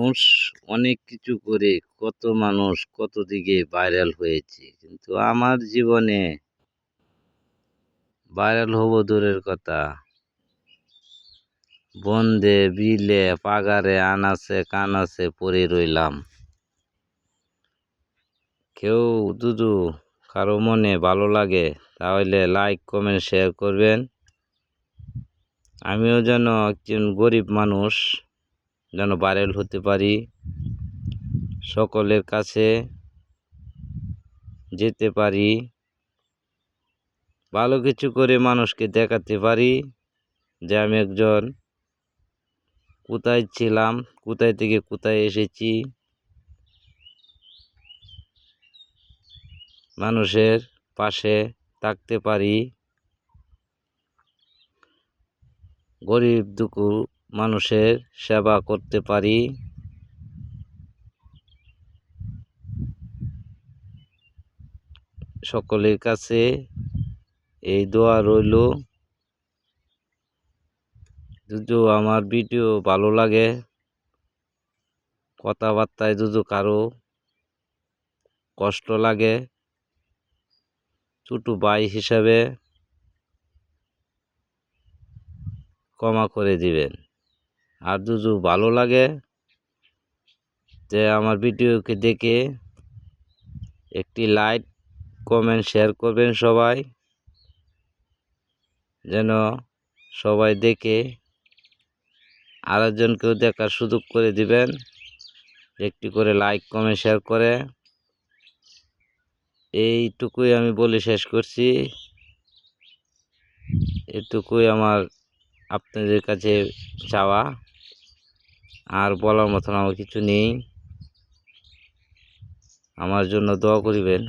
মানুষ অনেক কিছু করে কত মানুষ কত দিকে ভাইরাল হয়েছে, কিন্তু আমার জীবনে ভাইরাল হব দূরের কথা, বন্দে বিলে পাগারে আনাচে কানাচে পড়ে রইলাম। কেউ যদি কারো মনে ভালো লাগে তাহলে লাইক কমেন্ট শেয়ার করবেন। আমিও যেন একজন গরিব মানুষ যেন ভাইরাল হতে পারি, সকলের কাছে যেতে পারি, ভালো কিছু করে মানুষকে দেখাতে পারি যে আমি একজন কোথায় ছিলাম, কোথায় থেকে কোথায় এসেছি, মানুষের পাশে থাকতে পারি, গরিব দুঃখী মানুষের সেবা করতে পারি। সকলের কাছে এই দোয়া রইল। যদি আমার ভিডিও ভালো লাগে, কথাবার্তায় যদি কারো কষ্ট লাগে, ছোট ভাই হিসাবে ক্ষমা করে দিবেন। আর যদি ভালো লাগে যে আমার ভিডিওকে দেখে একটি লাইক কমেন্ট শেয়ার করবেন সবাই, যেন সবাই দেখে আরেকজনকেও দেখার সুযোগ করে দিবেন। একটি করে লাইক কমেন্ট শেয়ার করে এইটুকুই আমি বলে শেষ করছি। এটুকুই আমার আপনাদের কাছে চাওয়া, আর বলার মতন আমার কিছু নেই। আমার জন্য দোয়া করিবেন।